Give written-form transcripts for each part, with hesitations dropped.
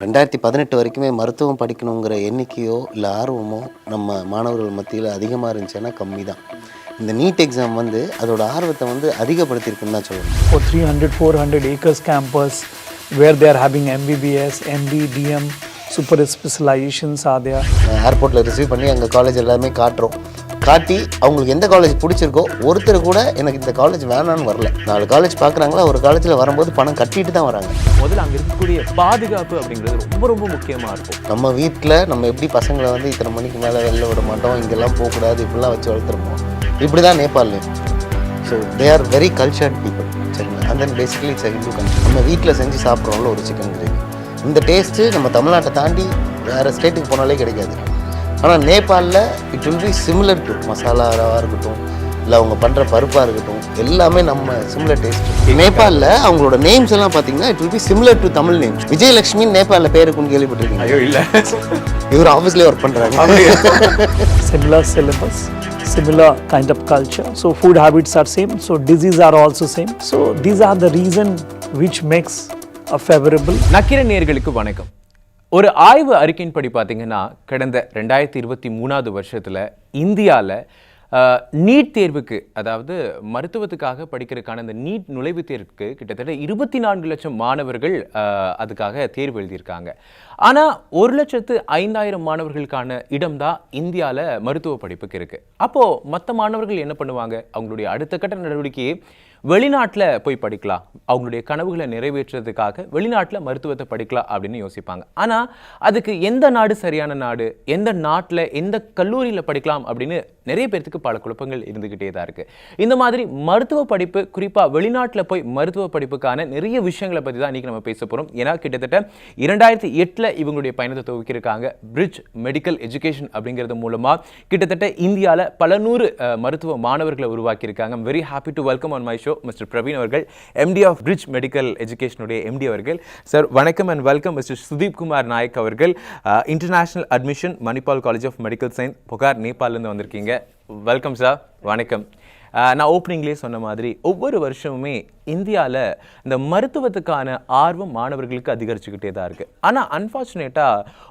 2018 வரைக்குமே மருத்துவம் படிக்கணுங்கிற எண்ணிக்கையோ இல்லை ஆர்வமோ நம்ம மாணவர்கள் மத்தியில் அதிகமாக இருந்துச்சுன்னா கம்மி தான். இந்த நீட் எக்ஸாம் வந்து அதோட ஆர்வத்தை வந்து அதிகப்படுத்தியிருக்குன்னு தான் சொல்லணும். For 300-400 acres campus where they are having MBBS, MD, DM, super specializations are there. ஏர்போர்ட்டில் ரிசீவ் பண்ணி அங்கே காலேஜ் எல்லாமே காட்டி அவங்களுக்கு எந்த காலேஜ் பிடிச்சிருக்கோ ஒருத்தர் கூட எனக்கு இந்த காலேஜ் வேணான்னு வரல. 4 காலேஜ் பார்க்குறாங்களா, ஒரு காலேஜில் வரும்போது பணம் கட்டிட்டு தான் வராங்க. முதல்ல அங்கே இருக்கக்கூடிய பாதுகாப்பு அப்படிங்கிறது ரொம்ப முக்கியமாக இருக்கும். நம்ம வீட்டில் நம்ம எப்படி பசங்களை வந்து இத்தனை மணிக்கு மேலே வெளில விட மாட்டோம், இங்கெல்லாம் போகக்கூடாது, இப்படிலாம் வச்சு வளர்த்துருப்போம். இப்படி தான் நேபாள்லேயும். So they are very cultured people. சரிங்களா? And then basically it's Hindu culture. நம்ம வீட்டில் செஞ்சு சாப்பிட்றோம்ல ஒரு சிக்கன் கிரேவி, இந்த டேஸ்ட்டு நம்ம தமிழ்நாட்டை தாண்டி வேறு ஸ்டேட்டுக்கு போனாலே கிடைக்காது. ஆனால் நேபாளில் it will be similar to மசாலாவாக இருக்கட்டும், இல்லை அவங்க பண்ணுற பருப்பாக இருக்கட்டும், எல்லாமே நம்ம சிமிலர் டேஸ்ட். நேபாளில் அவங்களோட நேம்ஸ் எல்லாம் பார்த்தீங்கன்னா it will be similar to Tamil names. Vijayalakshmi நேபாளில் பேருக்குன்னு கேள்விப்பட்டிருக்கீங்க? ஐயோ இல்லை, இவர் ஆஃபீஸ்லேயே ஒர்க் பண்ணுறாங்க. Similar syllabus, similar kind of culture. So food habits are same. So diseases are also same. So these are the reason which makes a favorable. நக்கிர நேயர்களுக்கு வணக்கம். ஒரு ஆய்வு அறிக்கையின்படி பார்த்தீங்கன்னா கடந்த 2023 வருஷத்தில் இந்தியாவில் நீட் தேர்வுக்கு, அதாவது மருத்துவத்துக்காக படிக்கிறதுக்கான இந்த நீட் நுழைவுத் தேர்வுக்கு கிட்டத்தட்ட 24 லட்சம் மாணவர்கள் அதுக்காக தேர்வு எழுதியிருக்காங்க. ஆனால் 1,05,000 மாணவர்களுக்கான இடம் தான் இந்தியாவில் மருத்துவ படிப்புக்கு இருக்குது. அப்போது மற்ற மாணவர்கள் என்ன பண்ணுவாங்க? அவங்களுடைய அடுத்த கட்ட நடவடிக்கையை வெளிநாட்டில் போய் படிக்கலாம், அவங்களுடைய கனவுகளை நிறைவேற்றுறதுக்காக வெளிநாட்டில் மருத்துவத்தை படிக்கலாம் அப்படின்னு யோசிப்பாங்க. ஆனால் அதுக்கு எந்த நாடு சரியான நாடு, எந்த நாட்டில் எந்த கல்லூரியில் படிக்கலாம் அப்படின்னு நிறைய பேர்த்துக்கு பல குழப்பங்கள் இருந்துக்கிட்டே தான் இருக்குது. இந்த மாதிரி மருத்துவ படிப்பு, குறிப்பாக வெளிநாட்டில் போய் மருத்துவ படிப்புக்கான நிறைய விஷயங்களை பற்றி தான் இன்றைக்கி நம்ம பேச போகிறோம். ஏன்னா கிட்டத்தட்ட 2008 இவங்களுடைய பயணத்தை துவக்கியிருக்காங்க. பிரிட்ஜ் மெடிக்கல் எஜுகேஷன் அப்படிங்கிறது மூலமாக கிட்டத்தட்ட இந்தியாவில் பல 100 மருத்துவ மாணவர்களை உருவாக்கியிருக்காங்க. I'm very happy to welcome on my show mister Praveen அவர்கள், எம்டி ஆஃப் பிரிட்ஜ் மெடிக்கல் எஜுகேஷனுடைய எம்டி அவர்கள். சார் வணக்கம் and welcome. Mister Sudeep Kumar Nayak அவர்கள், international admission, Manipal college of medical science, Pokhara, நேபாளிலேருந்து வந்திருக்கீங்க. வெல்கம் சார், வணக்கம். நான் ஓப்பனிங்லேயே சொன்ன மாதிரி ஒவ்வொரு வருஷமுமே இந்தியாவில் இந்த மருத்துவத்துக்கான ஆர்வம் மாணவர்களுக்கு அதிகரிச்சுக்கிட்டே தான் இருக்குது. ஆனால் அன்ஃபார்ச்சுனேட்டாக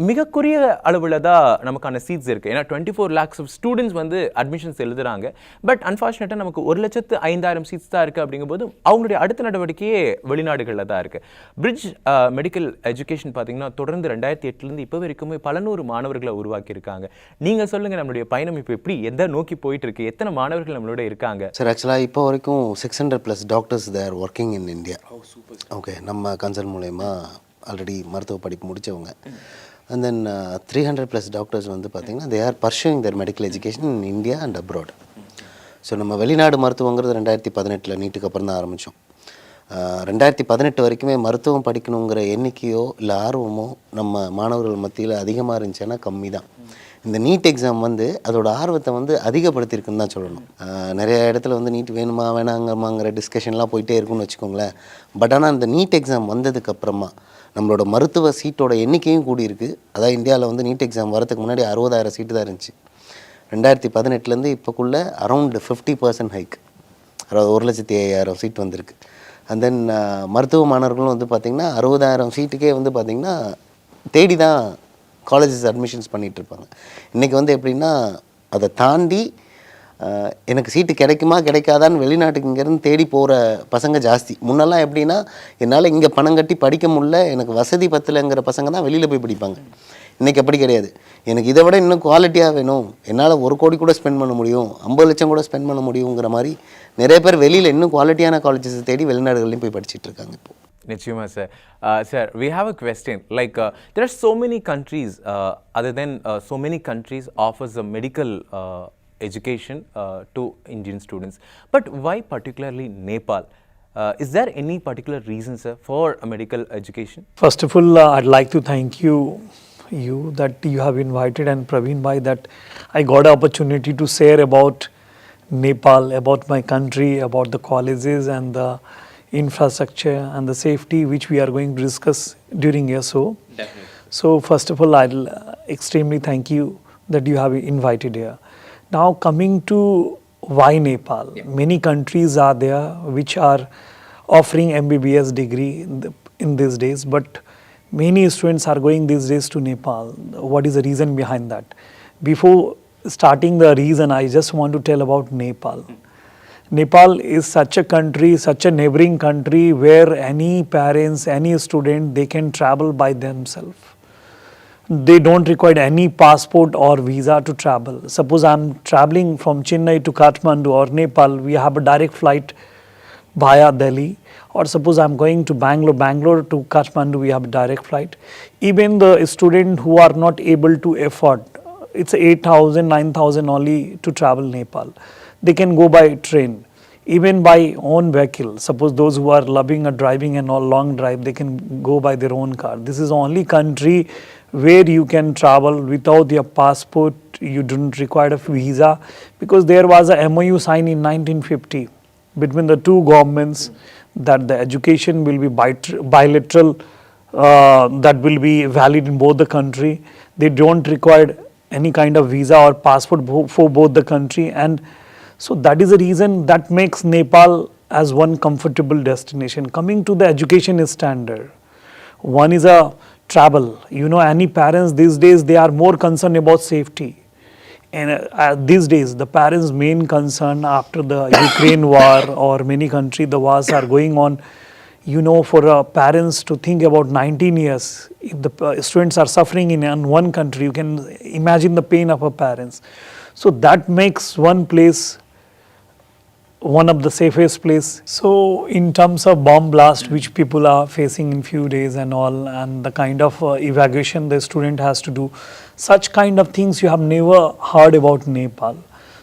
மிக குறைய அளவில் தான் நமக்கான சீட்ஸ் இருக்குது. ஏன்னா 24 lakhs ஆஃப் ஸ்டூடெண்ட்ஸ் வந்து அட்மிஷன்ஸ் எழுதுறாங்க. பட் அன்ஃபார்ச்சுனேட்டாக நமக்கு 1,05,000 சீட்ஸ் தான் இருக்குது. அப்படிங்கும்போது அவங்களுடைய அடுத்த நடவடிக்கையே வெளிநாடுகளில் தான் இருக்குது. பிரிட்ஜ் மெடிக்கல் எஜுகேஷன் பார்த்தீங்கன்னா தொடர்ந்து 2008 இப்போ வரைக்குமே பல 100 மாணவர்களை உருவாக்கியிருக்காங்க. நீங்கள் சொல்லுங்கள், நம்மளுடைய பயணம் இப்போ எப்படி எதை நோக்கி போயிட்டு இருக்கு? எத்தனை மாணவர்கள் நம்மளோட இருக்காங்க? சார் ஆக்சுவலாக இப்போ வரைக்கும் 600+ doctors there working in India. Okay, நம்ம கன்சல்ட் மூலயமா ஆல்ரெடி மருத்துவ படிப்பு முடித்தவங்க. அண்ட் தென் 300+ டாக்டர்ஸ் வந்து பார்த்திங்கன்னா they are pursuing their medical education in India and abroad. So நம்ம வெளிநாடு மருத்துவங்கிறது 2018 நீட்டுக்கு அப்புறம் தான் ஆரம்பித்தோம். 2018 வரைக்குமே மருத்துவம் படிக்கணுங்கிற எண்ணிக்கையோ இல்லை ஆர்வமோ நம்ம மாணவர்கள் மத்தியில் அதிகமாக இருந்துச்சுன்னா கம்மி தான். இந்த நீட் எக்ஸாம் வந்து அதோட ஆர்வத்தை வந்து அதிகப்படுத்தியிருக்குன்னு தான் சொல்லணும். நிறைய இடத்துல வந்து நீட் வேணுமா வேணாங்கம்மாங்கிற டிஸ்கஷன்லாம் போயிட்டே இருக்குன்னு வச்சுக்கோங்களேன். பட் ஆனால் இந்த நீட் எக்ஸாம் வந்ததுக்கப்புறமா நம்மளோட மருத்துவ சீட்டோட எண்ணிக்கையும் கூடியிருக்கு. அதாவது இந்தியாவில் வந்து நீட் எக்ஸாம் வரதுக்கு முன்னாடி 60,000 சீட்டு தான் இருந்துச்சு. 2018 இப்போக்குள்ளே அரௌண்ட் 50% ஹைக், அதாவது 1,05,000 சீட் வந்திருக்கு. அண்ட் தென் மருத்துவ மாணவர்களும் வந்து பார்த்திங்கன்னா 60,000 சீட்டுக்கே வந்து பார்த்திங்கன்னா தேடி தான் காலேஜஸ் அட்மிஷன்ஸ் பண்ணிகிட்ருப்பாங்க. இன்றைக்கி வந்து எப்படின்னா அதை தாண்டி எனக்கு சீட்டு கிடைக்குமா கிடைக்காதான்னு வெளிநாட்டுக்கு இங்கேருந்து தேடி போகிற பசங்க ஜாஸ்தி. முன்னெல்லாம் எப்படின்னா என்னால் இங்கே பணம் கட்டி படிக்க முடியல, எனக்கு வசதி பத்தலைங்கிற பசங்க தான் வெளியில் போய் படிப்பாங்க. இன்றைக்கி அப்படி கிடையாது. எனக்கு இதை விட இன்னும் குவாலிட்டியாக வேணும், என்னால் 1 கோடி கூட ஸ்பெண்ட் பண்ண முடியும், 50 லட்சம் கூட ஸ்பெண்ட் பண்ண முடியுங்கிற மாதிரி நிறைய பேர் வெளியில் இன்னும் குவாலிட்டியான காலேஜஸ் தேடி வெளிநாடுகள்லையும் போய் படிச்சுட்டு இருக்காங்க இப்போ. நிச்சயமா sir. Sir, we have a question. Like there are so many countries, other than so many countries offers a medical education to Indian students. But why particularly Nepal? Is there any particular reason, sir, for a medical education? First of all, I'd like to thank you that you have invited, and Praveen bhai, that I got an opportunity to share about Nepal, about my country, about the colleges and the infrastructure and the safety which we are going to discuss during your show. Definitely. So first of all, I'll extremely thank you that you have invited here. Now coming to why Nepal, many countries are there which are offering MBBS degree in these days, but Many students are going these days to Nepal. What is the reason behind that? Before starting the reason, I just want to tell about Nepal. Nepal is such a country, such a neighboring country where any parents, any student, they can travel by themselves. They don't require any passport or visa to travel. Suppose I'm traveling from Chennai to Kathmandu or Nepal, we have a direct flight via Delhi. Or suppose I'm going to Bangalore to Kathmandu, we have a direct flight. Even the students who are not able to afford, it's 8,000, 9,000 only to travel Nepal. They can go by train, even by own vehicle. Suppose those who are loving a driving and all long drive, they can go by their own car. This is the only country where you can travel without your passport. You don't require a visa, because there was a MOU signed in 1950 between the two governments that the education will be bilateral, that will be valid in both the country. They don't require any kind of visa or passport for both the country, and so that is the reason that makes Nepal as one comfortable destination. Coming to the education standard, one is a travel. You know, any parents these days, they are more concerned about safety. And these days, the parents' main concern after the Ukraine war or many countries, the wars are going on. You know, for parents to think about 19 years, if the students are suffering in one country, you can imagine the pain of our parents. So that makes one place one of the safest place. So in terms of bomb blast which people are facing in few days and all, and the kind of evacuation the student has to do, such kind of things you have never heard about Nepal.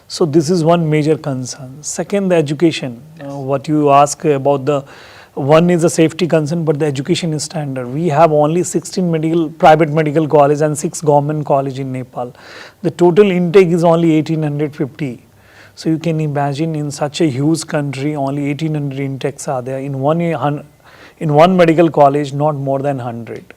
So this is one major concern. Second, the education. What you ask about, the one is a safety concern, but the education is standard. We have only 16 private medical college and 6 government college in Nepal. The total intake is only 1850. So you can imagine, in such a huge country, only 1800 intakes are there. In one medical college, not more than 100.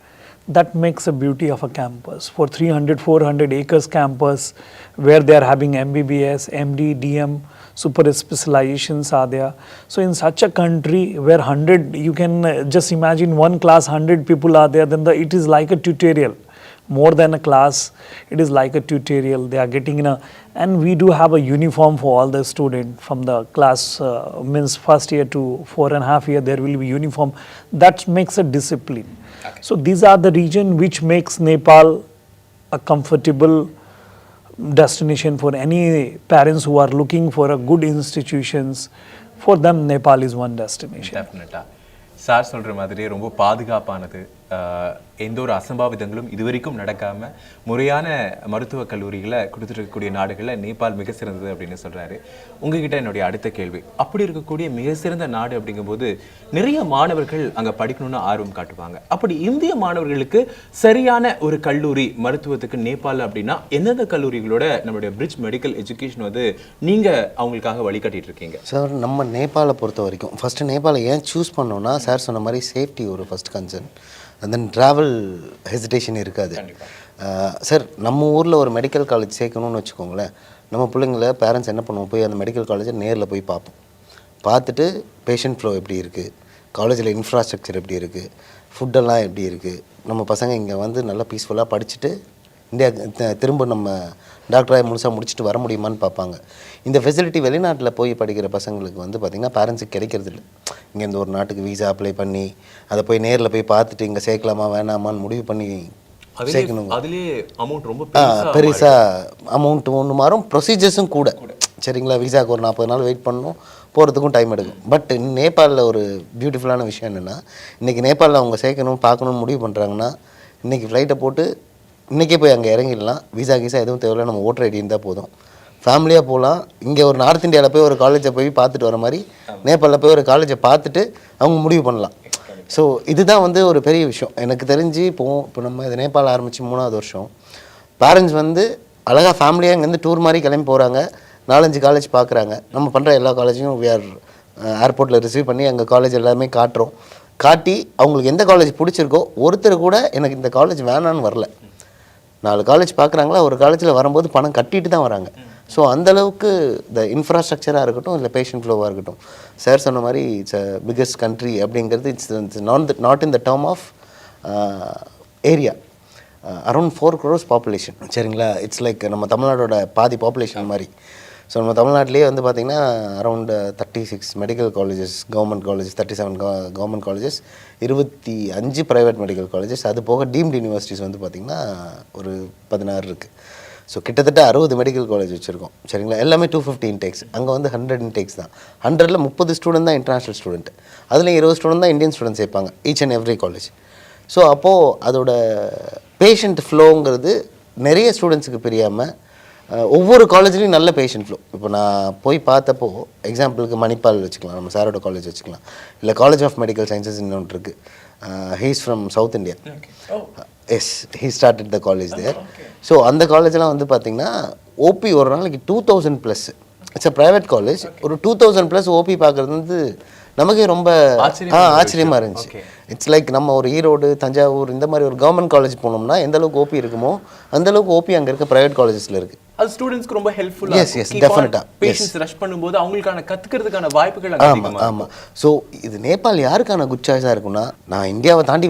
That makes a beauty of a campus. For 300, 400 acres campus, where they are having MBBS, MD, DM, super specializations are there. So in such a country where 100, you can just imagine one class, 100 people are there, then it is like a tutorial. More than a class, it is like a tutorial. They are getting and we do have a uniform for all the students from the class, means first year to 4.5 years, there will be uniform. That makes a discipline. Okay. So these are the region which makes Nepal a comfortable destination for any parents who are looking for a good institutions. For them, Nepal is one destination. Definitely. Sir சொல்கிற மாதிரியே ரொம்ப பாதுகாப்பானது, எந்த ஒரு அசம்பாவிதங்களும் இதுவரைக்கும் நடக்காமல் முறையான மருத்துவக் கல்லூரிகளை கொடுத்துருக்கக்கூடிய நாடுகளில் நேபாள் மிக சிறந்தது அப்படின்னு சொல்கிறாரு. உங்ககிட்ட என்னுடைய அடுத்த கேள்வி, அப்படி இருக்கக்கூடிய மிக சிறந்த நாடு அப்படிங்கும்போது நிறைய மாணவர்கள் அங்கே படிக்கணும்னு ஆர்வம் காட்டுவாங்க. அப்படி இந்திய மாணவர்களுக்கு சரியான ஒரு கல்லூரி மருத்துவத்துக்கு நேபாள் அப்படின்னா எந்தெந்த கல்லூரிகளோட நம்மளுடைய பிரிட்ஜ் மெடிக்கல் எஜுகேஷன் வந்து நீங்கள் அவங்களுக்காக வழிகாட்டிட்டு இருக்கீங்க? சார், நம்ம நேபாளை பொறுத்த வரைக்கும் ஃபஸ்ட்டு நேபாளை ஏன் சூஸ் பண்ணோன்னா, சார் சொன்ன மாதிரி சேஃப்டி ஒரு first concern, and then travel hesitation இருக்காது. சார், நம்ம ஊரில் ஒரு மெடிக்கல் காலேஜ் சேர்க்கணும்னு வச்சுக்கோங்களேன், நம்ம பிள்ளைங்கள பேரண்ட்ஸ் என்ன பண்ணுவோம், போய் அந்த மெடிக்கல் காலேஜை நேரில் போய் பார்ப்போம். பார்த்துட்டு பேஷண்ட் ஃப்ளோ எப்படி இருக்குது, காலேஜில் இன்ஃப்ராஸ்ட்ரக்சர் எப்படி இருக்குது, ஃபுட்டெல்லாம் எப்படி இருக்குது, நம்ம பசங்க இங்கே வந்து நல்லா பீஸ்ஃபுல்லாக படிச்சுட்டு இந்தியா திரும்ப நம்ம டாக்டராக முழுசாக முடிச்சுட்டு வர முடியுமான்னு பார்ப்பாங்க. இந்த ஃபெசிலிட்டி வெளிநாட்டில் போய் படிக்கிற பசங்களுக்கு வந்து பார்த்திங்கன்னா பேரண்ட்ஸுக்கு கிடைக்கிறது இல்லை. இங்கேருந்து ஒரு நாட்டுக்கு வீசா அப்ளை பண்ணி அதை போய் நேரில் போய் பார்த்துட்டு இங்கே சேர்க்கலாமா வேணாமான்னு முடிவு பண்ணி சேர்க்கணும். அதுலேயே அமௌண்ட் ரொம்ப பெருசாக அமௌண்ட்டு ஒன்று மாறும், ப்ரொசீஜர்ஸும் கூட. சரிங்களா, வீசாவுக்கு ஒரு 40 நாள் வெயிட் பண்ணணும், போகிறதுக்கும் டைம் எடுக்கும். பட் நேபாளில் ஒரு பியூட்டிஃபுல்லான விஷயம் என்னென்னா, இன்றைக்கி நேபாளில் அவங்க சேர்க்கணும் பார்க்கணுன்னு முடிவு பண்ணுறாங்கன்னா, இன்றைக்கி ஃப்ளைட்டை போட்டு இன்றைக்கே போய் அங்கே இறங்கிடலாம். வீசா கீசா எதுவும் தேவையில்லை, நம்ம ஓட்டர் ஐடி இருந்தால் போதும். ஃபேமிலியாக போகலாம். இங்கே ஒரு நார்த் இந்தியாவில் போய் ஒரு காலேஜை போய் பார்த்துட்டு வர மாதிரி நேபாளில் போய் ஒரு காலேஜை பார்த்துட்டு அவங்க முடிவு பண்ணலாம். ஸோ இதுதான் வந்து ஒரு பெரிய விஷயம் எனக்கு தெரிஞ்சு. இப்போ நம்ம இது நேபாள் ஆரம்பித்து 3வது வருஷம், பேரண்ட்ஸ் வந்து அழகாக ஃபேமிலியாக இங்கேருந்து டூர் மாதிரி கிளம்பி போகிறாங்க, 4-5 காலேஜ் பார்க்குறாங்க. நம்ம பண்ணுற எல்லா காலேஜையும் ஏர்போர்ட்டில் ரிசீவ் பண்ணி எங்கள் காலேஜ் எல்லாமே காட்டுறோம். காட்டி அவங்களுக்கு எந்த காலேஜ் பிடிச்சிருக்கோ, ஒருத்தர் கூட எனக்கு இந்த காலேஜ் வேணான்னு வரல. 4 காலேஜ் பார்க்குறாங்களா, ஒரு காலேஜில் வரும்போது பணம் கட்டிட்டு தான் வராங்க. ஸோ அந்தளவுக்கு இந்த இன்ஃப்ராஸ்ட்ரக்சராக இருக்கட்டும், இல்லை பேஷண்ட் ஃப்ளோவாக இருக்கட்டும், சார் சொன்ன மாதிரி இட்ஸ் அ பிக்கஸ்ட் கண்ட்ரி அப்படிங்கிறது it's not in the term of area, around 4 crores population. சரிங்களா? இட்ஸ் லைக் நம்ம தமிழ்நாடோட பாதி பாப்புலேஷன் மாதிரி. ஸோ நம்ம தமிழ்நாட்டிலே வந்து பார்த்திங்கன்னா around 36 medical colleges, government colleges, 37 government colleges, 25 private medical colleges, அது போக டீம்டு யூனிவர்சிட்டிஸ் வந்து பார்த்திங்கன்னா ஒரு 16 இருக்குது. ஸோ கிட்டத்தட்ட 60 மெடிக்கல் காலேஜ் வச்சுருக்கோம். சரிங்களா? எல்லாமே 250 இன்டேக்ஸ். அங்கே வந்து 100 இன்டேக்ஸ் தான். 100ல் 30 ஸ்டூடெண்ட் தான் இன்டர்நேஷ்னல் ஸ்டூடெண்ட், அதில் 20 ஸ்டூடெண்ட் தான் இந்தியன் ஸ்டூடெண்ட் சேர்ப்பாங்க each and every college. So அப்போது அதோட பேஷண்ட் ஃப்ளோங்கிறது நிறைய ஸ்டூடெண்ட்ஸுக்கு பிரியாமல் ஒவ்வொரு காலேஜ்லேயும் நல்ல பேஷண்ட் ஃப்ளோ. இப்போ நான் போய் பார்த்தப்போ எக்ஸாம்பிளுக்கு மணிப்பால் வச்சுக்கலாம், நம்ம சாரோட காலேஜ் வச்சுக்கலாம், இல்லை காலேஜ் ஆஃப் மெடிக்கல் சயின்சஸ் இன்னொன்று இருக்குது. He's from South India. Yes, he started the college there. So அந்த காலேஜெலாம் வந்து பார்த்திங்கன்னா ஓபி ஒரு நாளைக்கு 2000+. It's a private college. ஒரு 2000+ ஓபி பார்க்குறது வந்து நமக்கே ரொம்ப ஆச்சரியமாக இருந்துச்சு. இட்ஸ் லைக் நம்ம ஒரு ஈரோடு, தஞ்சாவூர் இந்த மாதிரி ஒரு கவர்மெண்ட் காலேஜ் போனோம்னா எந்த அளவுக்கு ஓபி இருக்குமோ அந்தளவுக்கு ஓபி அங்கே இருக்க ப்ரைவேட் காலேஜஸில் இருக்குது. அது ஸ்டூடெண்ட்ஸ்க்கு ரொம்ப ஹெல்ப்ஃபுல்லா இருக்கும். எஸ், டெஃபினட்டா. பேஷன்ஸ் ரஷ் பண்ணும்போது அவங்களுக்கான கத்துக்கிறதுக்கான வாய்ப்புகள் அதிகமா இருக்கும். ஆமாம். ஸோ இது நேபாள் யாருக்கான குட் சாய்ஸாக இருக்குன்னா, நான் இந்தியாவை தாண்டி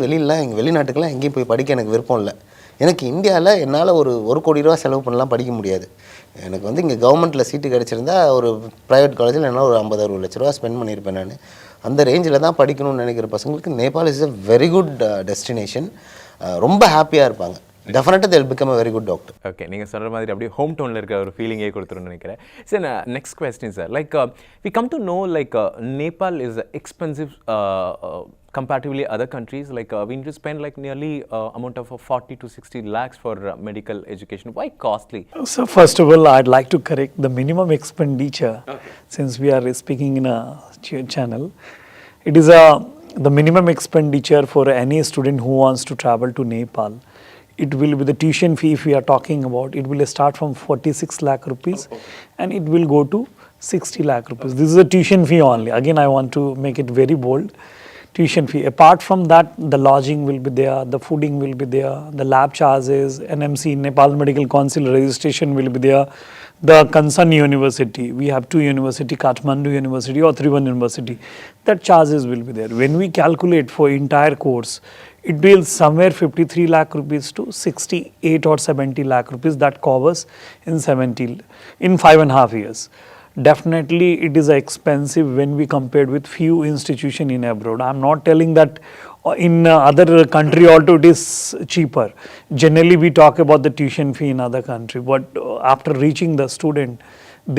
வெளிநாட்டுக்கெல்லாம் எங்கேயும் போய் படிக்க எனக்கு விருப்பம் இல்லை. எனக்கு இந்தியாவில் என்னால் ஒரு கோடி ரூபா செலவு பண்ணலாம் படிக்க முடியாது. எனக்கு வந்து இங்கே கவர்மெண்ட்டில் சீட்டு கிடச்சிருந்தா ஒரு ப்ரைவேட் காலேஜில் என்னால் ஒரு 50-60 லட்ச ரூபா ஸ்பெண்ட் பண்ணியிருப்பேன். நான் அந்த ரேஞ்சில் தான் படிக்கணும்னு நினைக்கிற பசங்களுக்கு Nepal is a very good destination. ரொம்ப ஹாப்பியாக இருப்பாங்க. டெஃபினட்டாக they'll become a very good doctor. Okay, நீங்கள் சொல்கிற மாதிரி அப்படியே ஹோம் டவுனில் இருக்கிற ஒரு ஃபீலிங்கே கொடுத்துருன்னு நினைக்கிறேன். Sir, next question sir, like we come to know like Nepal is expensive comparatively other countries, like we need to spend like nearly amount of 40 to 60 lakhs for medical education. Why costly? So first of all, I'd like to correct the minimum expenditure. Okay. Since we are speaking in a channel, it is the minimum expenditure for any student who wants to travel to Nepal. It will be the tuition fee, if we are talking about, it will start from 46 lakh rupees and it will go to 60 lakh rupees. This is a tuition fee only. Again, I want to make it very bold. Tuition fee. Apart from that, the lodging will be there, the fooding will be there, the lab charges, NMC, Nepal Medical Council registration will be there, the concerned university. We have 2 university, Kathmandu University or Tribhuvan University. That charges will be there. When we calculate for entire course, it will somewhere 53 lakh rupees to 68 or 70 lakh rupees. That covers in 5.5 years. Definitely it is expensive when we compared with few institutions in abroad. I am not telling that in other country also it is cheaper. Generally we talk about the tuition fee in other country, but after reaching the student,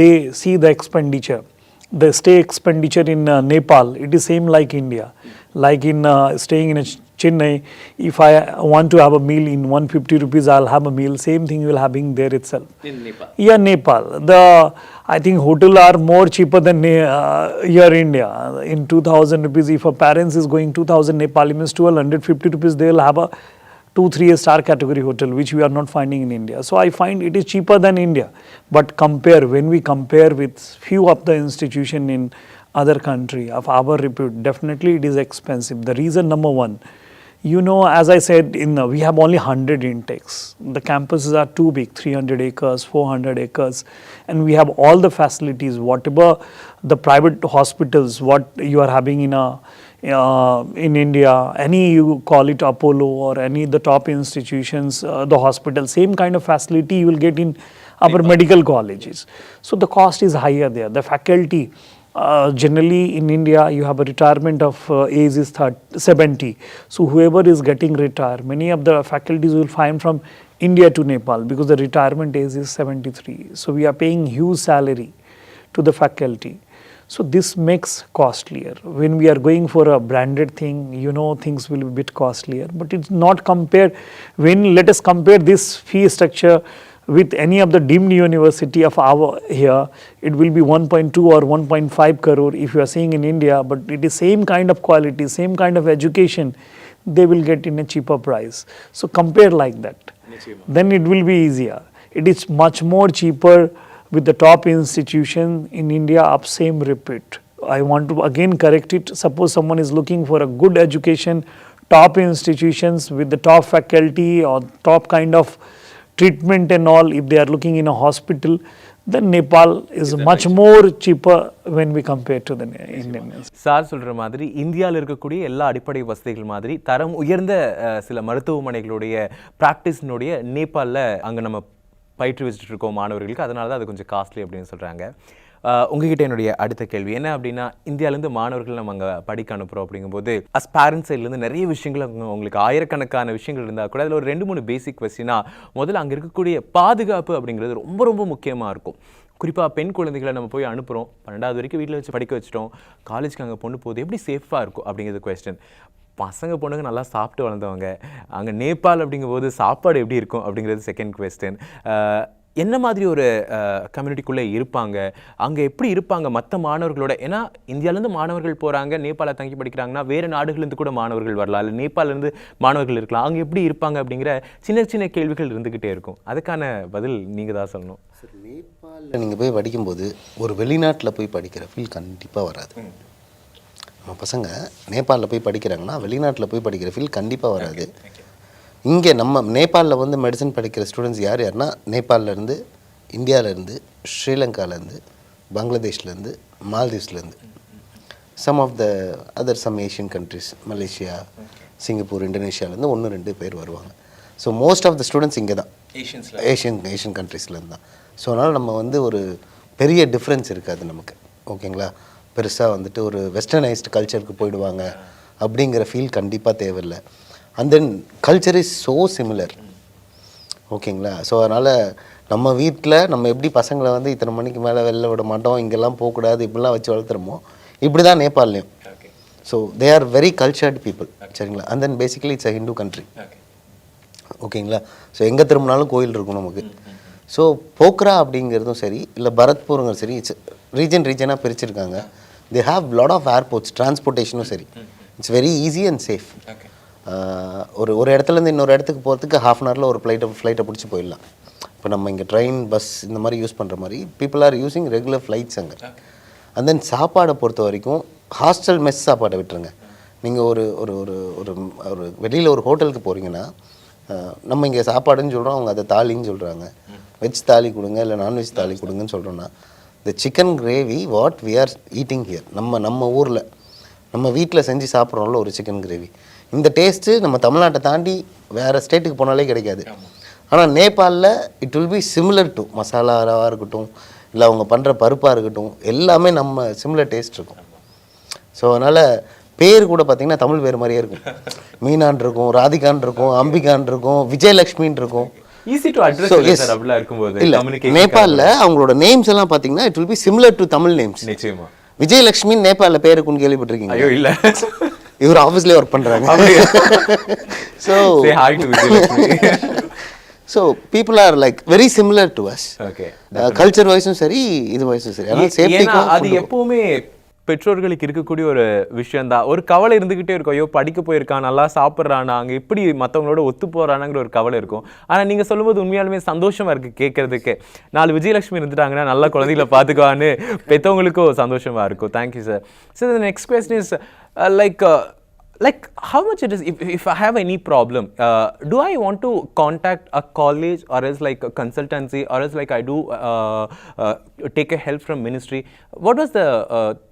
they see the expenditure. The stay expenditure in Nepal, it is same like India. Like in staying in Chennai, if I want to have a meal in 150 rupees, I'll have a meal. Same thing you will having there itself. In Nepal? Yeah, Nepal. I think hotel are more cheaper than here India. In 2000 rupees, if a parents is going 2000 Nepali means 1250 rupees, they will have a 2-3 star category hotel, which we are not finding in India. So I find it is cheaper than India. But when we compare with few of the institution in other country of our repute, definitely it is expensive. The reason number one, you know, as I said, we have only 100 intakes. The campuses are too big, 300 acres, 400 acres, and we have all the facilities, whatever the private hospitals, what you are having in India, any you call it Apollo or any the top institutions, the hospital, same kind of facility you will get in our medical colleges. So the cost is higher there. The faculty, generally in India you have a retirement of age is 70. So whoever is getting retired, many of the faculties will find from India to Nepal because the retirement age is 73. So we are paying huge salary to the faculty. So this makes costlier. When we are going for a branded thing, you know, things will be a bit costlier, but it's not compared. Let us compare this fee structure with any of the deemed university of our here, it will be 1.2 or 1.5 crore if you are seeing in India, but it is same kind of quality, same kind of education, they will get in a cheaper price. So compare like that. Then it will be easier. It is much more cheaper with the top institution in India of same repute. I want to again correct it. Suppose someone is looking for a good education, top institutions with the top faculty or top kind of treatment and all, if they are looking in a hospital, then Nepal is much more cheaper when we compare to the Indian. Sir சொல்கிற மாதிரி இந்தியாவில் இருக்கக்கூடிய எல்லா அடிப்படை வசதிகள் மாதிரி தரம் உயர்ந்த சில மருத்துவமனைகளுடைய ப்ராக்டிஸ்னுடைய நேபாளில் அங்கே நம்ம பயிற்றுவிச்சுட்டு இருக்கோம் மாணவர்களுக்கு, அதனால தான் அது கொஞ்சம் காஸ்ட்லி அப்படின்னு சொல்கிறாங்க. உங்ககிட்ட என்னுடைய அடுத்த கேள்வி என்ன அப்படின்னா, இந்தியாவிலேருந்து மாணவர்கள் நம்ம அங்கே படிக்க அனுப்புகிறோம் அப்படிங்கும்போது அஸ் பேரண்ட்ஸ் சைட்லேருந்து நிறைய விஷயங்கள் உங்களுக்கு ஆயிரக்கணக்கான விஷயங்கள் இருந்தால் கூட அதில் ஒரு 2-3 பேசிக் கொஸ்டினாக முதல்ல அங்கே இருக்கக்கூடிய பாதுகாப்பு அப்படிங்கிறது ரொம்ப ரொம்ப முக்கியமாக இருக்கும். குறிப்பாக பெண் குழந்தைகளை நம்ம போய் அனுப்புகிறோம், 12வது வரைக்கும் வீட்டில் வச்சு படிக்க வச்சிட்டோம், காலேஜ்க்கு அங்கே பொண்ணு போகுது, எப்படி சேஃபாக இருக்கும் அப்படிங்கிறது கொஸ்டின். பசங்க பொண்ணுங்க நல்லா சாப்பிட்டு வளர்ந்தவங்க, அங்கே நேபாள் அப்படிங்கும்போது சாப்பாடு எப்படி இருக்கும் அப்படிங்கிறது செகண்ட் கொஸ்டின். என்ன மாதிரி ஒரு கம்யூனிட்டிக்குள்ளே இருப்பாங்க, அங்கே எப்படி இருப்பாங்க மற்ற மாணவர்களோட? ஏன்னா இந்தியாவிலேருந்து மாணவர்கள் போகிறாங்க, நேபாளை தங்கி படிக்கிறாங்கன்னா வேறு நாடுகள்லேருந்து கூட மாணவர்கள் வரலாம், இல்லை நேபாளிலேருந்து மாணவர்கள் இருக்கலாம், அங்கே எப்படி இருப்பாங்க அப்படிங்கிற சின்ன சின்ன கேள்விகள் இருந்துக்கிட்டே இருக்கும். அதுக்கான பதில் நீங்கள் தான் சொல்லணும். சார், நேபாளில் நீங்கள் போய் படிக்கும்போது ஒரு வெளிநாட்டில் போய் படிக்கிற ஃபீல் கண்டிப்பாக வராது. நம்ம பசங்க நேபாளில் போய் படிக்கிறாங்கன்னா வெளிநாட்டில் போய் படிக்கிற ஃபீல் கண்டிப்பாக வராது. இங்கே நம்ம நேபாளில் வந்து மெடிசன் படிக்கிற ஸ்டூடெண்ட்ஸ் யாருன்னா நேபாளிலேருந்து, இந்தியாவிலேருந்து, ஸ்ரீலங்காலேருந்து, பங்களாதேஷ்லேருந்து, மால்தீவ்ஸ்லேருந்து, some of the South Asian countries, Malaysia, Singapore, இந்தோனேஷியாவிலேருந்து 1-2 பேர் வருவாங்க. So most of the students இங்கே தான் ஏஷியன் கண்ட்ரீஸ்லேருந்து தான். ஸோ அதனால் நம்ம வந்து ஒரு பெரிய டிஃப்ரென்ஸ் இருக்காது நமக்கு, ஓகேங்களா? பெருசாக வந்துட்டு ஒரு வெஸ்டர்னைஸ்டு கல்ச்சருக்கு போயிடுவாங்க அப்படிங்கிற ஃபீல் கண்டிப்பாக தேவையில்லை. And then culture is so similar, ஓகேங்களா? ஸோ அதனால் நம்ம வீட்டில் நம்ம எப்படி பசங்களை வந்து இத்தனை மணிக்கு மேலே வெளில விட மாட்டோம், இங்கெல்லாம் போகக்கூடாது, இப்படிலாம் வச்சு வளர்த்துறோமோ இப்படி தான் நேபாள்லேயும். So they are very cultured people, சரிங்களா? And then basically it's a Hindu country, ஓகேங்களா? ஸோ எங்கே திரும்பினாலும் கோயில் இருக்கும் நமக்கு. ஸோ போக்ரா அப்படிங்கிறதும் சரி, இல்லை பரத்பூருங்கிறது சரி, இட்ஸ் ரீஜனாக பிரிச்சிருக்காங்க. They have lot of airports, டிரான்ஸ்போர்ட்டேஷனும் சரி, it's very easy and safe. ஒரு இடத்துலேருந்து இன்னொரு இடத்துக்கு போகிறதுக்கு ½ hour ஒரு ஃப்ளைட்டை பிடிச்சி போயிடலாம். இப்போ நம்ம இங்கே ட்ரெயின், பஸ் இந்த மாதிரி யூஸ் பண்ணுற மாதிரி people are using regular flights அங்கே. அண்ட் தென் சாப்பாடை பொறுத்த வரைக்கும் ஹாஸ்டல் மெஸ் சாப்பாடை விட்டுருங்க. நீங்கள் ஒரு ஒரு ஒரு ஒரு ஒரு வெளியில் ஒரு ஹோட்டலுக்கு போகிறீங்கன்னா, நம்ம இங்கே சாப்பாடுன்னு சொல்கிறோம், அவங்க அதை தாலின்னு சொல்கிறாங்க. வெஜ் தாலி கொடுங்க, இல்லை நான்வெஜ் தாலி கொடுங்கன்னு சொல்கிறோன்னா, the chicken gravy what we are eating here, நம்ம ஊரில் நம்ம வீட்டில் செஞ்சு சாப்பிட்றோம்ல ஒரு சிக்கன் கிரேவி, இந்த டேஸ்ட்டு நம்ம தமிழ்நாட்டை தாண்டி வேறு ஸ்டேட்டுக்கு போனாலே கிடைக்காது. ஆனால் நேபாளில் it will be similar to மசாலாவாக இருக்கட்டும், இல்லை அவங்க பண்ணுற பருப்பாக இருக்கட்டும், எல்லாமே நம்ம சிமிலர் டேஸ்ட் இருக்கும். ஸோ அதனால் பேர் கூட பார்த்திங்கன்னா தமிழ் பேர் மாதிரியே இருக்கும். மீனான் இருக்கும், ராதிகான் இருக்கும், அம்பிகான் இருக்கும், விஜயலக்ஷ்மின்னு இருக்கும். நேபாளில் அவங்களோட நேம்ஸ் எல்லாம் பார்த்தீங்கன்னா it will be similar to Tamil names. Vijayalakshmi நேபாளில் பேருக்குன்னு கேள்விப்பட்டிருக்கீங்க? ஐயோ இல்லை, இவர் ஆஃபீஸ்லேயே ஒர்க் பண்ணுறாங்க. So people are like very similar to us, culture வைஸும் சரி, இது வைஸும் சரி. அதனால் சேஃப்டிக்கும் அது எப்பவுமே பெற்றோர்களுக்கு இருக்கக்கூடிய ஒரு விஷயந்தான். ஒரு கவலை இருந்துகிட்டே இருக்கும், ஐயோ படிக்க போயிருக்கான், நல்லா சாப்பிட்றானா, அங்கே எப்படி மற்றவங்களோட ஒத்து போகிறானாங்கிற ஒரு கவலை இருக்கும். ஆனால் நீங்கள் சொல்லும்போது உண்மையாலுமே சந்தோஷமாக இருக்குது கேட்குறதுக்கு. 4 விஜயலட்சுமி இருந்துட்டாங்கன்னா நல்லா குழந்தைகளை பார்த்துக்குவான்னு பெற்றவங்களுக்கும் சந்தோஷமாக இருக்கும். Thank you sir. So the next question is like how much it is if I have any problem, do I want to contact a college or else like a consultancy or else like I do take a help from ministry? What was the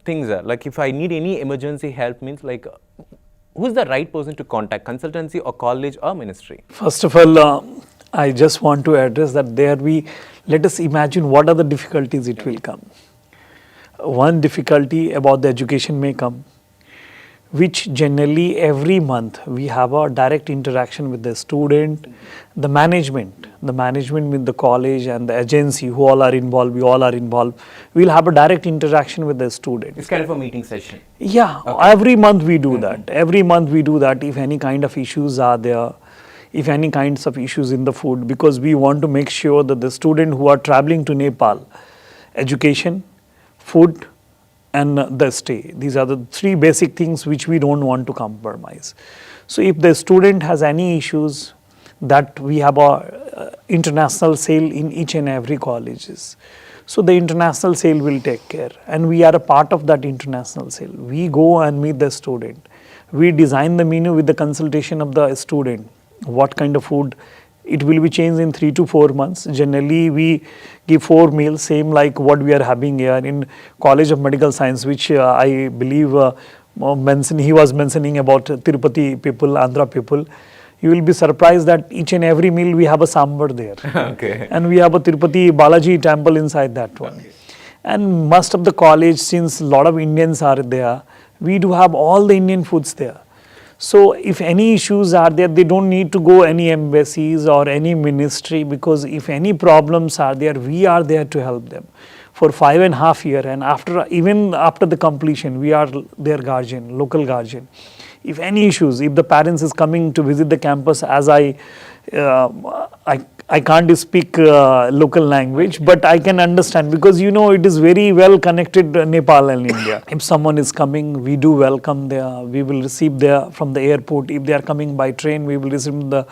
things like if I need any emergency help, means like who's the right person to contact, consultancy or college or ministry? First of all, I just want to address that let us imagine what are the difficulties it will come. One difficulty about the education may come, which generally every month we have a direct interaction with the student, the management with the college and the agency who all are involved, we all are involved. We'll have a direct interaction with the student. It's kind of a meeting session. Yeah, okay. Every month we do that. Every month we do that if any kind of issues are there, if any kinds of issues in the food, because we want to make sure that the student who are traveling to Nepal, education, food, and the stay. These are the 3 basic things which we don't want to compromise. So if the student has any issues, that we have a international sale in each and every colleges. So the international sale will take care, and we are a part of that international sale. We go and meet the student. We design the menu with the consultation of the student. What kind of food it will be changed in 3 to 4 months. Generally, we give 4 meals, same like what we are having here in College of Medical Science, which I believe he was mentioning about Tirupati people, Andhra people. You will be surprised that each and every meal we have a sambar there. Okay. And we have a Tirupati Balaji temple inside that one. Okay. And most of the college, since a lot of Indians are there, we do have all the Indian foods there. So if any issues are there, they don't need to go any embassies or any ministry, because if any problems are there, we are there to help them for 5.5 years. And even after the completion, we are their guardian, local guardian. If any issues, if the parents is coming to visit the campus, as I can't speak local language, but I can understand, because it is very well connected, Nepal and India. If someone is coming, we do welcome there. We will receive there from the airport. If they are coming by train, we will receive from the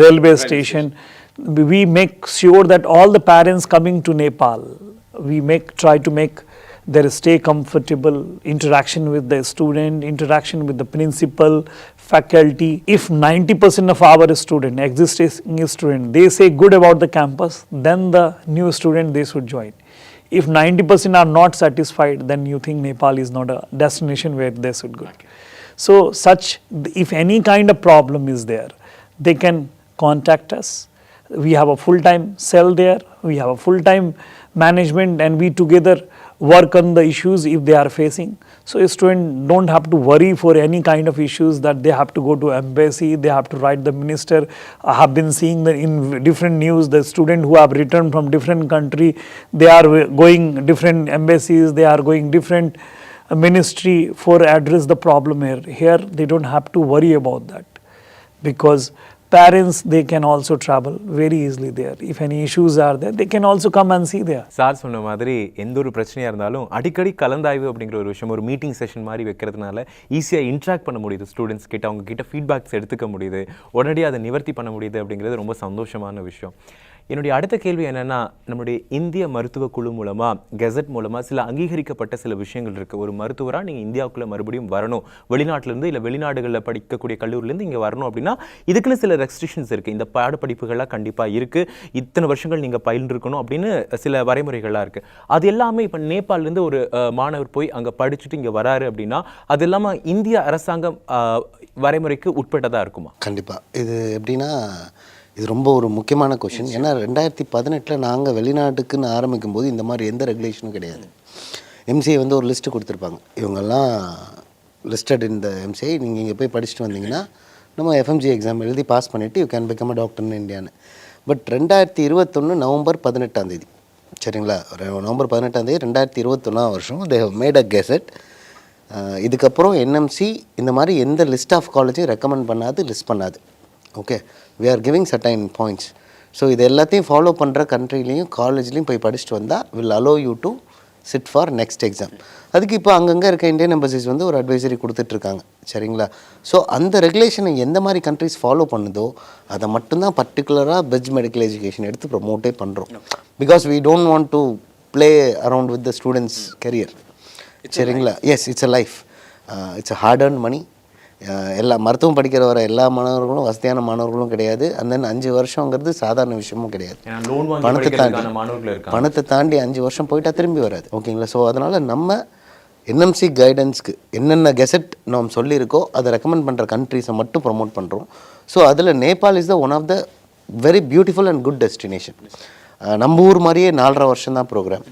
railway station. We make sure that all the parents coming to Nepal, we try to make their stay comfortable, interaction with the student, interaction with the principal, faculty. If 90% of our existing student, they say good about the campus, then the new student, they should join. If 90% are not satisfied, then you think Nepal is not a destination where they should go. Okay. So if any kind of problem is there, they can contact us. We have a full-time cell there. We have a full-time management, and we together work on the issues if they are facing. So a student don't have to worry for any kind of issues that they have to go to embassy, they have to write the minister. I have been seeing in different news, the student who have returned from different country, they are going different embassies, they are going different ministry for address the problem here. Here they don't have to worry about that, because parents, they can also travel very easily there. If any issues are there, they can also come and see there. Sir சொன்ன மாதிரி எந்த ஒரு பிரச்சனையாக இருந்தாலும் அடிக்கடி கலந்தாய்வு அப்படிங்கிற ஒரு விஷயம், ஒரு மீட்டிங் செஷன் மாதிரி வைக்கிறதுனால ஈஸியாக இன்ட்ராக்ட் பண்ண முடியுது ஸ்டூடெண்ட்ஸ் கிட்ட, அவங்க கிட்ட ஃபீட்பேக்ஸ் எடுத்துக்க முடியுது, உடனடியாக அதை நிவர்த்தி பண்ண முடியுது அப்படிங்கிறது ரொம்ப சந்தோஷமான விஷயம். என்னுடைய அடுத்த கேள்வி என்னென்னா, நம்முடைய இந்திய மருத்துவ குழு மூலமாக, கெசட் மூலமாக சில அங்கீகரிக்கப்பட்ட சில விஷயங்கள் இருக்குது. ஒரு மருத்துவராக நீங்கள் இந்தியாவுக்குள்ளே மறுபடியும் வரணும், வெளிநாட்டிலேருந்து இல்லை வெளிநாடுகளில் படிக்கக்கூடிய கல்லூரிலேருந்து இங்கே வரணும் அப்படின்னா இதுக்குன்னு சில ரெஸ்ட்ரிக்ஷன்ஸ் இருக்குது. இந்த பாடப்படிப்புகள்லாம் கண்டிப்பாக இருக்குது, இத்தனை வருஷங்கள் நீங்கள் பயின்றிருக்கணும் அப்படின்னு சில வரைமுறைகள்லாம் இருக்குது. அது எல்லாமே இப்போ நேபாளிலேருந்து ஒரு மாணவர் போய் அங்கே படிச்சுட்டு இங்கே வராரு அப்படின்னா அது இல்லாமல் இந்திய அரசாங்கம் வரைமுறைக்கு உட்பட்டதாக இருக்குமா? கண்டிப்பாக. இது எப்படின்னா, இது ரொம்ப ஒரு முக்கியமான கொஷின். ஏன்னா 2018 நாங்கள் வெளிநாட்டுக்குன்னு ஆரம்பிக்கும் போது இந்த மாதிரி எந்த ரெகுலேஷனும் கிடையாது. எம்சிஏ ஒரு லிஸ்ட்டு கொடுத்துருப்பாங்க, இவங்கெல்லாம் லிஸ்டட் இந்த எம்சிஏ, நீங்கள் இங்கே போய் படிச்சுட்டு வந்தீங்கன்னா நம்ம எஃப்எம்ஜி எக்ஸாம் எழுதி பாஸ் பண்ணிவிட்டு யூ கேன் பிகம் அ டாக்டர்னு இந்தியான்னு. பட் 2021 நவம்பர் 18 சரிங்களா, நவம்பர் 18 2021 வருஷம் they have made a gazette. இதுக்கப்புறம் என்எம்சி இந்த மாதிரி எந்த லிஸ்ட் ஆஃப் காலேஜையும் ரெக்கமெண்ட் பண்ணாது, லிஸ்ட் பண்ணாது. Okay, we are giving certain points. So இது எல்லாத்தையும் ஃபாலோ பண்ணுற கண்ட்ரிலையும் காலேஜ்லேயும் போய் படிச்சுட்டு வந்தால் will allow you to sit for next exam. அதுக்கு இப்போ அங்கங்கே இருக்க இந்தியன் எம்பசிஸ் ஒரு அட்வைசரி கொடுத்துட்ருக்காங்க, சரிங்களா. ஸோ அந்த ரெகுலேஷனை எந்த மாதிரி கண்ட்ரிஸ் ஃபாலோ பண்ணுதோ அதை மட்டும்தான் பர்டிகுலராக பெஸ்ட் மெடிக்கல் எஜுகேஷன் எடுத்து ப்ரொமோட்டே பண்ணுறோம். Because we don't want to play around with the students' career, சரிங்களா. Yes, it's a life, it's a hard earned money. எல்லா மருத்துவம் படிக்கிற வர எல்லா மாணவர்களும் வசதியான மாணவர்களும் கிடையாது. அந்த 5 வருஷங்கிறது சாதாரண விஷயமும் கிடையாது. பணத்தை தாண்டி 5 வருஷம் போயிட்டா திரும்பி வராது, ஓகேங்களா. ஸோ அதனால் நம்ம என்எம்சி கைடன்ஸ்க்கு என்னென்ன கெசட் நாம் சொல்லியிருக்கோ அதை ரெக்கமெண்ட் பண்ணுற கண்ட்ரிஸை மட்டும் ப்ரொமோட் பண்ணுறோம். ஸோ அதில் Nepal is the one of the very beautiful and good destination. நம்ம ஊர் மாதிரியே 4.5 வருஷம் தான் ப்ரோக்ராம்,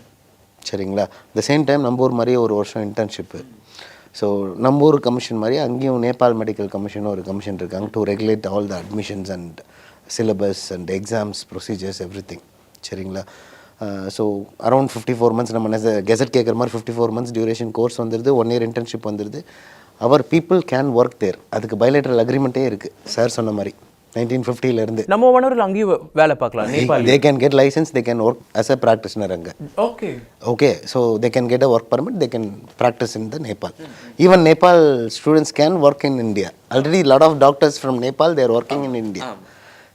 சரிங்களா. த சேம் டைம் நம்ம ஊர் மாதிரியே 1 வருஷம் இன்டர்ன்ஷிப்பு. ஸோ நம்ம ஊர் கமிஷன் மாதிரி அங்கேயும் நேபாள் மெடிக்கல் கமிஷன் ஒரு கமிஷன் இருக்காங்க to regulate all the admissions and syllabus and exams procedures every thing, சரிங்களா. ஸோ அரௌண்ட் 54 months நம்ம கெசட் கேட்குற மாதிரி 54 months டியூரேஷன் கோர்ஸ் வந்துடுது, 1 year இன்டர்ன்ஷிப் வந்துடுது. அவர் பீப்புள் கேன் ஒர்க் தேர். அதுக்கு பைலேட்ரல் அக்ரிமெண்ட்டே இருக்குது சார் சொன்ன மாதிரி 1950 நம்ம மாணவர்கள் அங்கேயும் வேலை பார்க்கலாம். they can get license, they can work as a practitioner அங்க. Okay, so they can get a work permit, they can practice in the Nepal. Even Nepal students can work in India. Already a lot of doctors from Nepal they are working in India.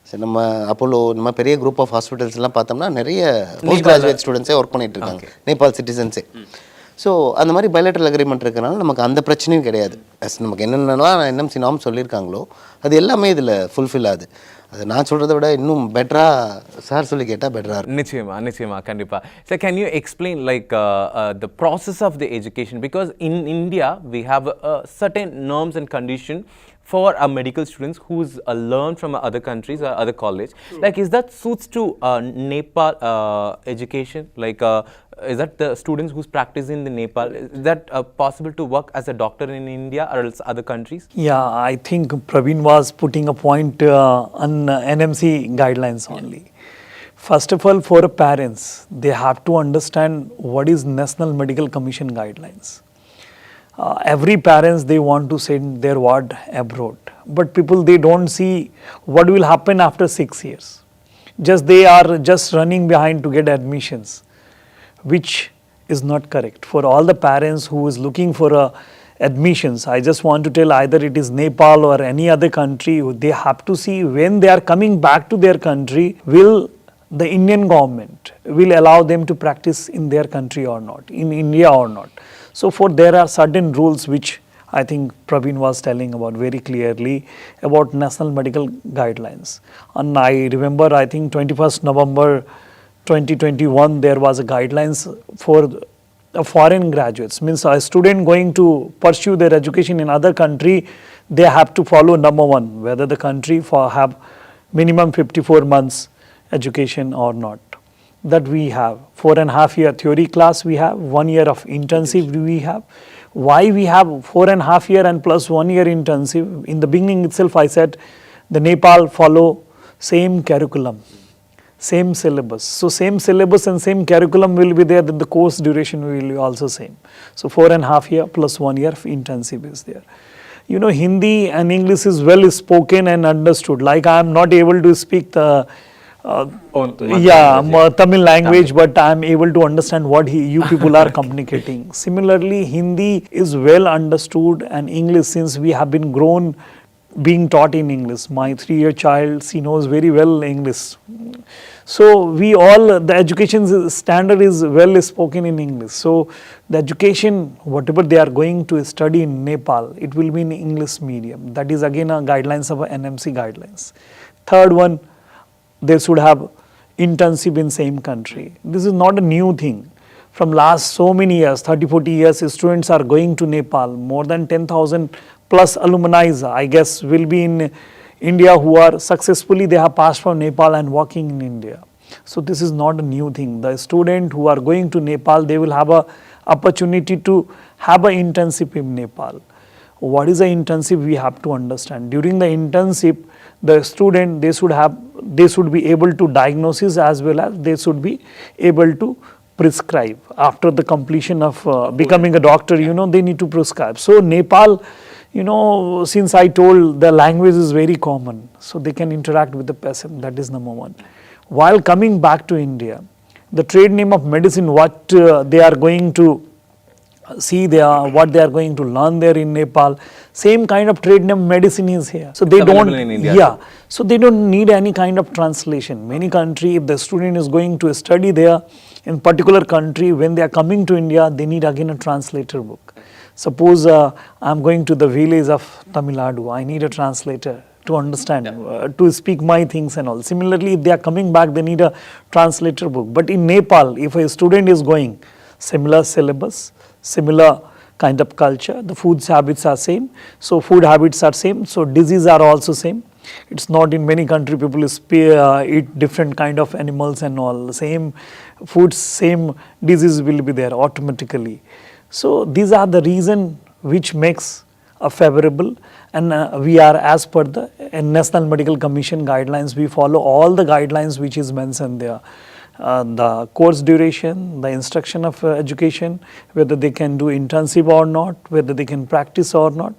So நம்ம Apollo நம்ம பெரிய group of ஹாஸ்பிட்டல்ஸ்லாம் பார்த்தோம்னா நிறைய post graduate ஸ்டூடெண்ட்ஸே work பண்ணிட்டு இருக்காங்க, Nepal சிட்டிசன்ஸே. So அந்த மாதிரி bilateral agreement இருக்கிறனால நமக்கு அந்த பிரச்சனையும் கிடையாது. நமக்கு என்னென்னா என்எம்சி நார்ம் சொல்லியிருக்காங்களோ அது எல்லாமே இதில் ஃபுல்ஃபில் ஆகுது. அது நான் சொல்கிறத விட இன்னும் பெட்டராக சார் சொல்லி கேட்டால் பெட்டராக இருக்கும். நிச்சயமா கண்டிப்பா. So can you explain like the process of the education, because in India we have certain norms and condition for our medical students who's learned from other countries or other college. Like, is that suits to Nepal education? Like, is that the students who's practicing in the Nepal, is that possible to work as a doctor in India or else other countries? Yeah, I think Praveen was putting a point on NMC guidelines only. First of all, for parents, they have to understand what is National Medical Commission guidelines. Every parents, they want to send their ward abroad, but people, they don't see what will happen after 6 years. They are just running behind to get admissions, which is not correct. For all the parents who is looking for admissions, I just want to tell, either it is Nepal or any other country, they have to see when they are coming back to their country, will the Indian government will allow them to practice in their country or not, in India or not. So for there are certain rules which I think Praveen was telling about very clearly about national medical guidelines. And I remember, I think 21st November 2021, there was a guidelines for foreign graduates. Means a student going to pursue their education in other country, they have to follow number one, whether the country have minimum 54 months education or not. That we have 4.5 year theory class, we have 1 year of intensive we have. Why we have 4.5 year and plus 1 year intensive? In the beginning itself I said the Nepal follow same curriculum, same syllabus. So same syllabus and same curriculum will be there, then the course duration will be also same. So 4.5 year plus 1 year of intensive is there. You know, Hindi and English is well spoken and understood. Like I am not able to speak the Tamil language, but I am able to understand what you people are communicating. Similarly, Hindi is well understood, and English, since we have been grown being taught in English. My 3-year child, she knows very well English. So we all, the education standard is well spoken in English. So the education, whatever they are going to study in Nepal, it will be in English medium. That is again a guidelines of NMC guidelines. Third one, they should have internship in same country. This is not a new thing. From last so many years, 30-40 years, students are going to Nepal. More than 10,000 plus alumni, I guess, will be in India who are successfully, they have passed from Nepal and working in India. So this is not a new thing. The student who are going to Nepal, they will have a opportunity to have an internship in Nepal. What is an internship? We have to understand. During the internship, the student, they should be able to diagnosis as well as they should be able to prescribe. After the completion of becoming a doctor, you know, they need to prescribe. So Nepal, you know, since I told the language is very common, so they can interact with the patient. That is number one. While coming back to India, the trade name of medicine, what they are going to see there, what they are going to learn there in Nepal, same kind of trade name medicine is here. So they don't, in India. yeah, so they don't need any kind of translation. Many country, if the student is going to study there in particular country, when they are coming to India, they need again a translator book. Suppose I am going to the village of Tamilnadu, I need a translator to understand, to speak my things and all. Similarly, if they are coming back, they need a translator book. But in Nepal, if a student is going, similar syllabus, similar kind of culture, the food habits are same, so food habits are same, so disease are also same. It's not in many country people eat different kind of animals and all. Same foods, same disease will be there automatically. So these are the reason which makes a favorable, and we are, as per the National Medical Commission guidelines, we follow all the guidelines which is mentioned there. The course duration, the instruction of education, whether they can do internship or not, whether they can practice or not.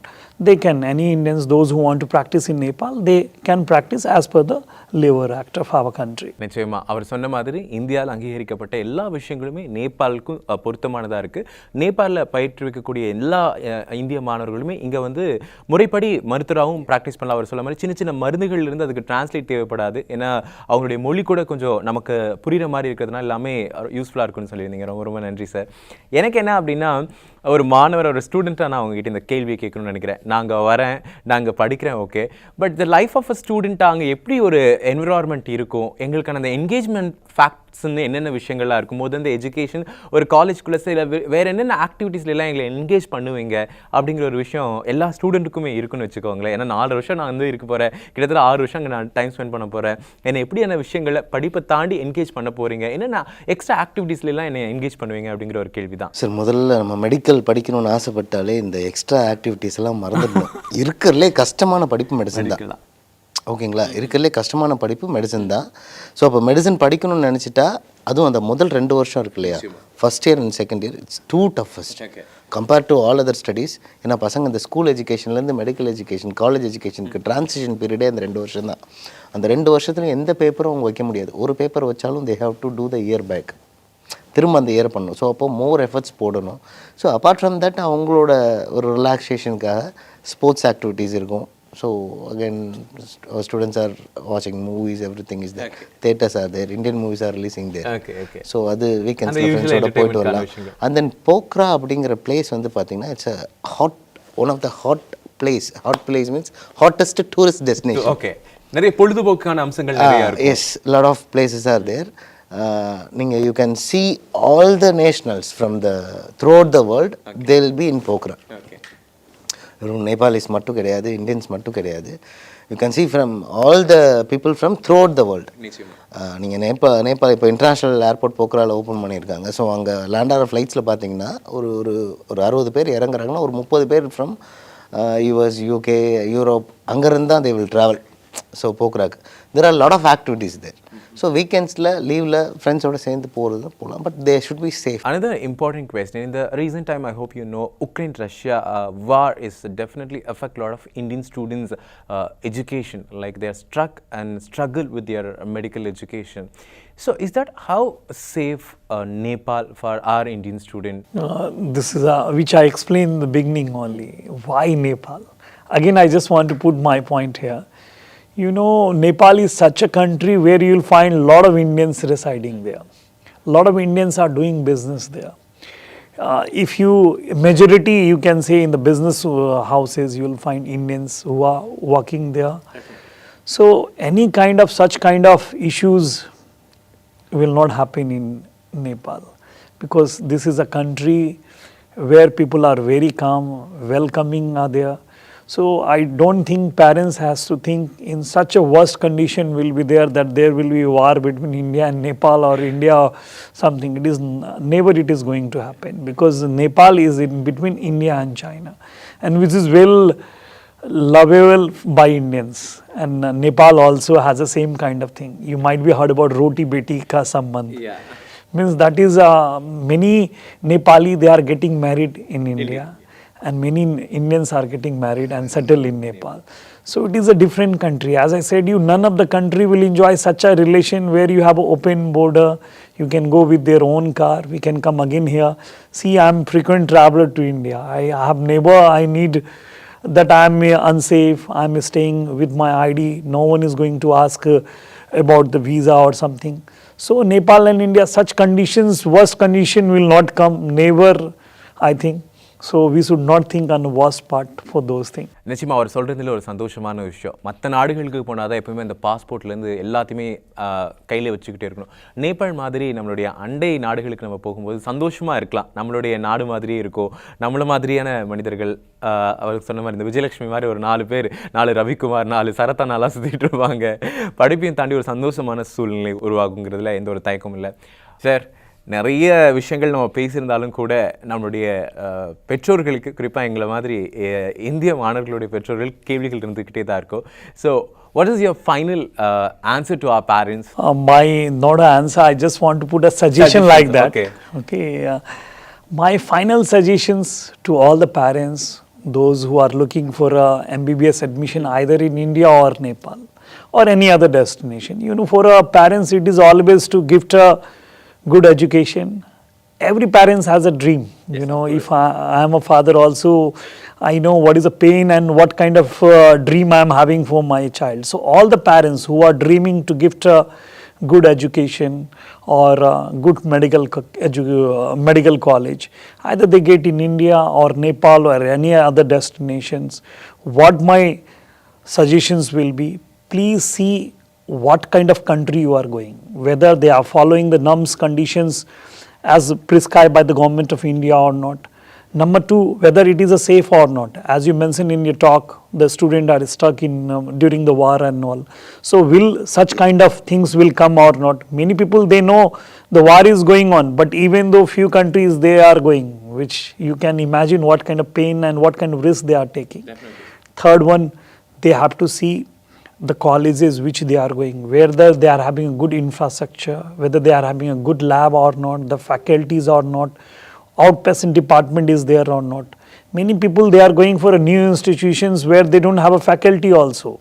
They can, any Indians, those who want to practice in Nepal, they can practice as per the Labor Act of our country. நிச்சயமா அவர் சொன்ன மாதிரி இந்தியாவில் அங்கீகரிக்கப்பட்ட எல்லா விஷயங்களுமே நேபாளுக்கும் பொருத்தமானதாக இருக்குது. நேபாளில் பயிற்றுவிக்கக்கூடிய எல்லா இந்திய மாணவர்களுமே இங்கே வந்து முறைப்படி மருத்துவராகவும் ப்ராக்டிஸ் பண்ணலாம். அவர் சொல்ல மாதிரி சின்ன சின்ன மருந்துகள் இருந்து அதுக்கு டிரான்ஸ்லேட் தேவைப்படாது. ஏன்னா அவங்களுடைய மொழி கூட கொஞ்சம் நமக்கு புரிகிற மாதிரி இருக்கிறதுனால எல்லாமே யூஸ்ஃபுல்லாக இருக்குன்னு சொல்லியிருந்தீங்க. ரொம்ப ரொம்ப நன்றி சார். எனக்கு என்ன அப்படின்னா, ஒரு மாணவர் ஒரு ஸ்டூடெண்ட்டாக நான் உங்ககிட்ட இந்த கேள்வியை கேட்கணும்னு நினைக்கிறேன். நாங்கள் வரேன், நாங்கள் படிக்கிறேன், okay, but the life of a ஸ்டூடெண்ட்டாக அங்கே எப்படி ஒரு என்விரான்மெண்ட் இருக்கும், எங்களுக்கான அந்த என்கேஜ்மெண்ட் ஃபேக்ட்ஸ்ன்னு என்னென்ன விஷயங்கள்லாம் இருக்கும் போது அந்த எஜுகேஷன் ஒரு காலேஜ்குள்ளே சில வேறு என்னென்ன ஆக்டிவிட்டீஸ்லாம் எங்களை என்கேஜ் பண்ணுவீங்க அப்படிங்கிற ஒரு விஷயம் எல்லா ஸ்டூடெண்ட்டுக்குமே இருக்குன்னு வச்சுக்கோங்களேன். ஏன்னா 4 வருஷம் நான் வந்து இருக்க போகிறேன், கிட்டத்தட்ட 6 வருஷம் அங்கே நான் டைம் ஸ்பெண்ட் பண்ண போகிறேன். என்னை எப்படியான விஷயங்களை படிப்பை தாண்டி என்கேஜ் பண்ண போகிறீங்க, என்னென்ன எக்ஸ்ட்ரா ஆக்டிவிட்டீஸ்லாம் என்னை என்கேஜ் பண்ணுவீங்க அப்படிங்கிற ஒரு கேள்வி தான் சார். முதல்ல நம்ம மெடிக்கல் படிக்கணும்னு ஆசைப்பட்டாலே இந்த எக்ஸ்ட்ரா ஆக்டிவிட்டீஸ் எல்லாம் மறந்துடணும். இருக்கிறதுலே கஷ்டமான படிப்பு மெடிசன் தான். ஓகேங்களா, இருக்கிறதுலே கஷ்டமான படிப்பு மெடிசன் தான். ஸோ அப்போ மெடிசன் படிக்கணும்னு நினச்சிட்டா அதுவும் அந்த முதல் 2 வருஷம் இருக்கு இல்லையா, first year and second year, it's too toughest compared to all other studies. ஏன்னா பசங்க இந்த ஸ்கூல் எஜுகேஷன்லேருந்து மெடிக்கல் எஜுகேஷன், காலேஜ் எஜுகேஷனுக்கு ட்ரான்சிஷன் பீரியடே அந்த 2 வருஷம் தான். அந்த 2 வருஷத்துல எந்த பேப்பரும் அவங்க வைக்க முடியாது. ஒரு பேப்பர் வச்சாலும் they have to do the year back, திரும்ப அந்த இயர் பண்ணணும். ஸோ அப்போ மோர் எஃபர்ட்ஸ் போடணும். ஸோ அப்பார்ட் ஃப்ரம் தட் அவங்களோட ஒரு ரிலாக்ஸேஷனுக்காக ஸ்போர்ட்ஸ் ஆக்டிவிட்டீஸ் இருக்கும். So again, our students are watching movies, everything is there. Okay. Theaters are there, Indian movies are releasing there. Okay. So அது weekends friends ஓட போயிட்டு வரலாம். And then Pokhara அப்படிங்கிற place வந்து பார்த்தீங்கன்னா it's a hot, one of the hot place means hottest tourist destination. Okay. நிறைய பொழுதுபோக்கான அம்சங்கள் நிறைய இருக்கு. Yes, lot of places are there. You can see all the nationals from throughout the world. Okay. They will be in Pokhara. Okay. Nepalis மட்டும் கிடையாது, Indians மட்டும் கிடையாது. You can see from all the people from through out the world. நீங்கள் நேபாள் இப்போ international airport போக்ராவில் open பண்ணியிருக்காங்க. So அங்கே land ஆகிற ஃப்ளைட்ஸில் பார்த்தீங்கன்னா ஒரு 60 பேர் இறங்குறாங்கன்னா ஒரு 30 பேர் ஃப்ரம் யூஎஸ், யூகே, யூரோப், அங்கேருந்து தான் தே வில் ட்ராவல். ஸோ போக்ராக்கு there are lot of activities there. So வீக்கெண்ட்ஸில் லீவில் ஃப்ரெண்ட்ஸோட சேர்ந்து போகிறது போகலாம், but they should be safe. Another important question, in the recent time I hope you know Ukraine-Russia war is definitely affect a lot of Indian students education, like they are struck and struggle with their medical education. So is that how safe Nepal for our Indian student? This is which I explained in the beginning only. Why Nepal? Again, I just want to put my point here. You know, Nepal is such a country where you will find a lot of Indians residing there. A lot of Indians are doing business there. If you, majority you can say in the business houses, you will find Indians who are working there. Okay. So any such kind of issues will not happen in Nepal, because this is a country where people are very calm, welcoming are there. So I don't think parents has to think in such a worst condition will be there, that there will be war between India and Nepal or India or something. It is never it is going to happen, because Nepal is in between India and China, and which is well lovable by Indians. And Nepal also has the same kind of thing. You might be heard about Roti Beti Ka Sambandh. Yeah. Means that is many Nepali, they are getting married in India. And many Indians are getting married and settled in Nepal. So it is a different country. As I said, none of the country will enjoy such a relation where you have an open border. You can go with their own car. We can come again here. See, I am frequent traveler to India. I have never, I need that I am unsafe. I am staying with my ID. No one is going to ask about the visa or something. So Nepal and India, such conditions, worst condition will not come. Never, I think. So we should not think on the worst part for those things. நிச்சயமாக அவர் சொல்கிறதுல ஒரு சந்தோஷமான விஷயம், மற்ற நாடுகளுக்கு போனால் தான் எப்பவுமே இந்த பாஸ்போர்ட்லேருந்து எல்லாத்தையுமே கையில் வச்சுக்கிட்டே இருக்கணும். நேபாள் மாதிரி நம்மளுடைய அண்டை நாடுகளுக்கு நம்ம போகும்போது சந்தோஷமாக இருக்கலாம், நம்மளுடைய நாடு மாதிரியே இருக்கும், நம்மள மாதிரியான மனிதர்கள். அவருக்கு சொன்ன மாதிரி இந்த விஜயலட்சுமி மாதிரி ஒரு 4 பேர், 4 ரவிக்குமார், 4 சரத்தா நாளாக சுற்றிட்டு இருப்பாங்க. படிப்பையும் தாண்டி ஒரு சந்தோஷமான சூழ்நிலை உருவாகுங்கிறதுல எந்த ஒரு தயக்கமும் இல்லை. சார், நிறைய விஷயங்கள் நம்ம பேசியிருந்தாலும் கூட நம்மளுடைய பெற்றோர்களுக்கு, குறிப்பாக எங்களை மாதிரி இந்திய மாணவர்களுடைய பெற்றோர்கள் கேள்விகள் இருந்துக்கிட்டே தான் இருக்கும். So what is your final answer to our parents? Not an answer, I just want to put a suggestion like that. Okay. My final suggestions to all the parents, those who are looking for a MBBS admission either in India or Nepal or any other destination. For our parents, it is always to gift a good education. Every parent has a dream. Yes, if I am a father also, I know what is the pain and what kind of dream I am having for my child. So all the parents who are dreaming to gift a good education or good medical college. Either they get in India or Nepal or any other destinations. What my suggestions will be, please see what kind of country you are going, whether they are following the norms conditions as prescribed by the government of India or not. Number two, whether it is a safe or not. As you mentioned in your talk, the students are stuck in during the war and all. So will such kind of things will come or not? Many people, they know the war is going on, but even though few countries they are going, which you can imagine what kind of pain and what kind of risk they are taking. Definitely. Third one, they have to see the colleges which they are going, whether they are having a good infrastructure, whether they are having a good lab or not, the faculties or not, outpatient department is there or not. Many people, they are going for a new institutions where they don't have a faculty also.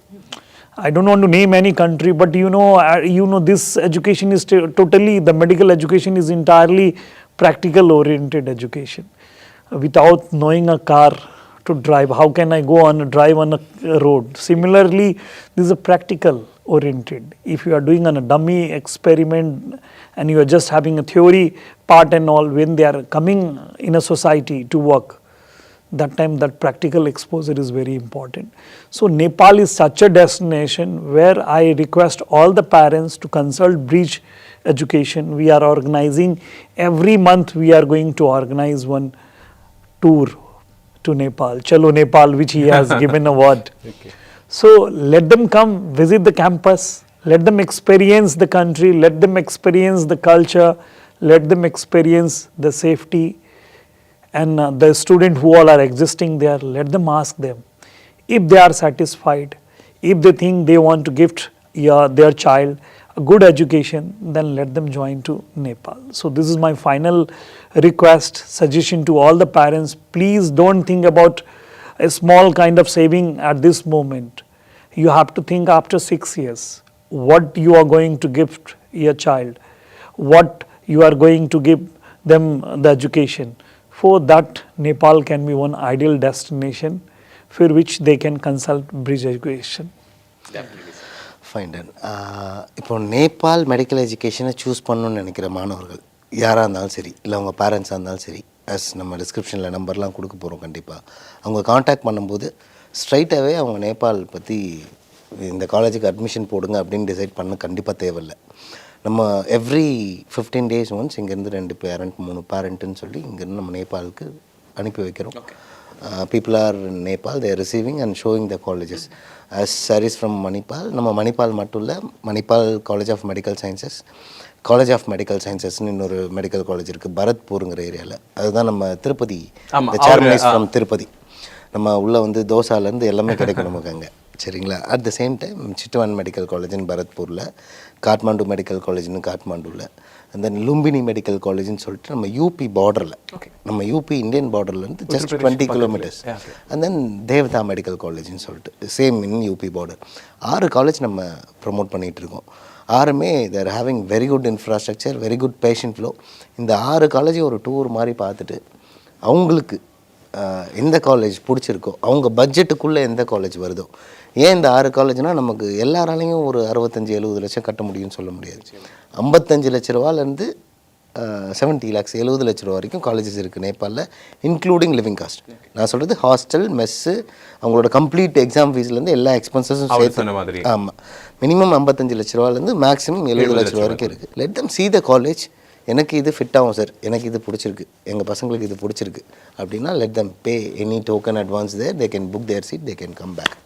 I don't want to name any country, but you know this education is totally, the medical education is entirely practical oriented education. Without knowing a car to drive, how can I go on a drive on a road? Similarly, this is a practical oriented. If you are doing on a dummy experiment and you are just having a theory part and all, when they are coming in a society to work, that time that practical exposure is very important. So Nepal is such a destination where I request all the parents to consult Bridge Education. We are organizing, every month we are going to organize one tour to Nepal, Chalo Nepal, which he has given a word. Okay. So let them come visit the campus, let them experience the country, let them experience the culture, let them experience the safety, and the student who all are existing there, let them ask them. If they are satisfied, if they think they want to gift their child a good education, then let them join to Nepal. So this is my final request, suggestion to all the parents. Please don't think about a small kind of saving at this moment. You have to think after 6 years, what you are going to gift your child, what you are going to give them the education. For that, Nepal can be one ideal destination for which they can consult Bridge Education. Definitely. Fine done. இப்போ Nepal medical எஜுகேஷனை choose பண்ணணும்னு நினைக்கிற மாணவர்கள் யாராக இருந்தாலும் சரி, இல்லை அவங்க பேரண்ட்ஸாக இருந்தாலும் சரி, நம்ம டிஸ்கிரிப்ஷனில் நம்பர்லாம் கொடுக்க போகிறோம். கண்டிப்பாக அவங்க காண்டாக்ட் பண்ணும்போது ஸ்ட்ரைட்டாகவே அவங்க நேபாள் பற்றி இந்த காலேஜுக்கு அட்மிஷன் போடுங்க அப்படின்னு டிசைட் பண்ண கண்டிப்பாக தேவையில்லை. நம்ம எவ்ரி 15 days ஒன்ஸ் இங்கேருந்து 2 பேரண்ட் 3 பேரண்ட்டுன்னு சொல்லி இங்கேருந்து நம்ம நேபாளுக்கு அனுப்பி வைக்கிறோம். People are in Nepal, they are receiving and showing the colleges. As Saris from Manipal, நம்ம மணிப்பால் மட்டும் இல்லை, Manipal college of medical sciences, college of medical சயின்சஸ்ன்னு இன்னொரு மெடிக்கல் காலேஜ் இருக்குது பரத்பூருங்கிற ஏரியாவில். அதுதான் நம்ம Tirupati, chairman is from Tirupati. நம்ம உள்ளே வந்து தோசாலேருந்து எல்லாமே கிடைக்கும் நமக்கு அங்கே. சரிங்களா? At the same time Chitwan medical காலேஜ்னு பரத்பூரில், காட்மாண்டு மெடிக்கல் காலேஜ்னு காட்மாண்டுவில், அண்ட் தென் லும்பினி மெடிக்கல் காலேஜ்னு சொல்லிட்டு நம்ம யூபி பார்டரில், நம்ம யூபி இந்தியன் பார்டர்லேருந்து just 20 kilometers. And then Devdaha medical காலேஜ்னு சொல்லிட்டு same in UP border. 6 college நம்ம ப்ரொமோட் பண்ணிகிட்டு இருக்கோம். 6மே there having very good infrastructure, very good patient flow. இந்த 6 காலேஜையும் ஒரு டூர் மாதிரி பார்த்துட்டு அவங்களுக்கு எந்த காலேஜ் பிடிச்சிருக்கோ, அவங்க பட்ஜெட்டுக்குள்ளே எந்த காலேஜ் வருதோ. ஏன் இந்த 6 காலேஜ்னால் நமக்கு எல்லாராலையும் ஒரு 65-70 லட்சம் கட்ட முடியும்னு சொல்ல முடியாது. 55 லட்ச ரூபாலேருந்து 70 lakhs 70 லட்ச ரூபா வரைக்கும் காலேஜஸ் இருக்குது நேபாளில், இன்க்ளூடிங் லிவிங் காஸ்ட். நான் சொல்கிறது ஹாஸ்டல், மெஸ்ஸு, அவங்களோட கம்ப்ளீட் எக்ஸாம் ஃபீஸ்லேருந்து எல்லா எக்ஸ்பென்சஸும் சேர்த்து. ஆமாம், மினிமம் 55 லட்ச ரூபாலேருந்து மேக்ஸிமம் 70 லட்ச ரூபா வரைக்கும் இருக்குது. Let them see the college. எனக்கு இது ஃபிட் ஆகும் சார், எனக்கு இது பிடிச்சிருக்கு, எங்கள் பசங்களுக்கு இது பிடிச்சிருக்கு அப்படின்னா let them pay any token advance there, they can book their seat, they can come back.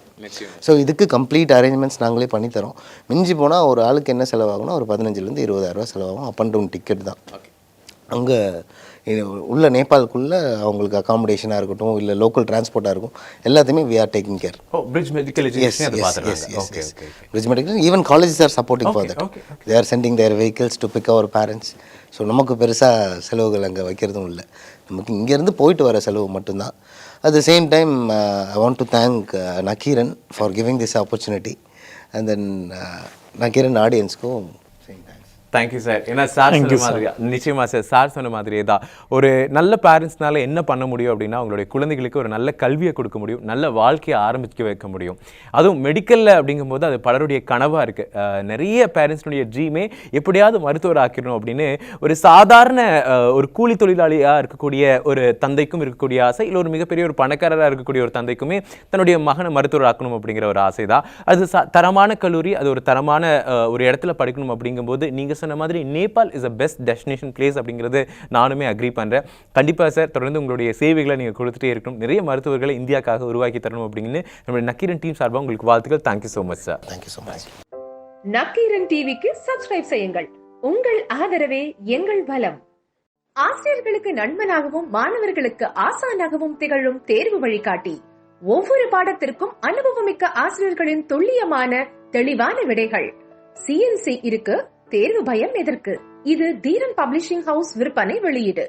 So இதுக்கு கம்ப்ளீட் அரேஞ்ச்மெண்ட்ஸ் நாங்களே பண்ணித்தரோம். மிஞ்சி போனால் ஒரு ஆளுக்கு என்ன செலவாகும்னா ஒரு 15,000 to 20,000 செலவாகும். அப் அண்ட் டவுன் டிக்கெட் தான். அங்கே உள்ள நேபாளுக்குள்ளே அவங்களுக்கு அகாமடேஷனாக இருக்கட்டும், இல்லை லோக்கல் டிரான்ஸ்போர்ட்டாக இருக்கும், எல்லாத்தையுமே we are taking care. Bridge Medical Education. Bridge Medical, even colleges are supporting for that. They are sending their vehicles to pick our parents. So நமக்கு பெருசாக செலவுகள் அங்கே வைக்கிறதும் இல்லை, நமக்கு இங்கேருந்து போயிட்டு வர செலவு மட்டும்தான். At the same time I want to thank Nakkheeran for giving this opportunity. And then Nakkheeran ஆடியன்ஸ்க்கும் சேம் தேங்க்ஸ். Thank you sir. ஏன்னா சார் சொன்ன மாதிரியா, நிச்சயமா சார், சார் சொன்ன மாதிரியே தான் ஒரு நல்ல பேரண்ட்ஸ்னால என்ன பண்ண முடியும் அப்படின்னா அவங்களுடைய குழந்தைகளுக்கு ஒரு நல்ல கல்வியை கொடுக்க முடியும், நல்ல வாழ்க்கையை ஆரம்பிக்க வைக்க முடியும். அதுவும் மெடிக்கலில் அப்படிங்கும்போது அது பலருடைய கனவாக இருக்குது. நிறைய பேரண்ட்ஸ்னுடைய ட்ரீமே எப்படியாவது மருத்துவர் ஆக்கிடணும் அப்படின்னு ஒரு சாதாரண ஒரு கூலி தொழிலாளியாக இருக்கக்கூடிய ஒரு தந்தைக்கும் இருக்கக்கூடிய ஆசை, இல்லை ஒரு மிகப்பெரிய ஒரு பணக்காரராக இருக்கக்கூடிய ஒரு தந்தைக்குமே தன்னுடைய மகனை மருத்துவர் ஆக்கணும் அப்படிங்கிற ஒரு ஆசை தான். அது தரமான கல்லூரி, அது ஒரு தரமான ஒரு இடத்துல படிக்கணும் அப்படிங்கும்போது நீங்கள் சொன்ன மாதிரி Nepal is a best destination place அப்படிங்கிறது நானுமே அக்ரி பண்ணுறேன். கண்டிப்பாக சார், தொடர்ந்து உங்களுடைய சேவைகளை நீங்கள் கொடுத்துட்டே இருக்கணும், நிறைய மருத்துவர்களை இந்தியாவுக்காக உருவாக்கி தரணும் அப்படின்னு நம்மளுடைய நக்கீரன் டீம் சார்பாக உங்களுக்கு வாழ்த்துக்கள். Thank you so much sir. Thank you so much. Nakkeeran டிவிக்கு சப்ஸ்கிரைப் செய்யுங்கள். உங்கள் ஆதரவே எங்கள் பலம். ஆசிரியர்களுக்கு நண்பனாகவும் மாணவர்களுக்கு ஆசானாகவும் திகழும் தேர்வு வழிகாட்டி. ஒவ்வொரு பாடத்திற்கும் அனுபவமிக்க ஆசிரியர்களின் துல்லியமான தெளிவான விடைகள். CNC இருக்கு, தேர்வு பயம் எதற்கு? இது தீரன் பப்ளிஷிங் ஹவுஸ் விற்பனை வெளியீடு.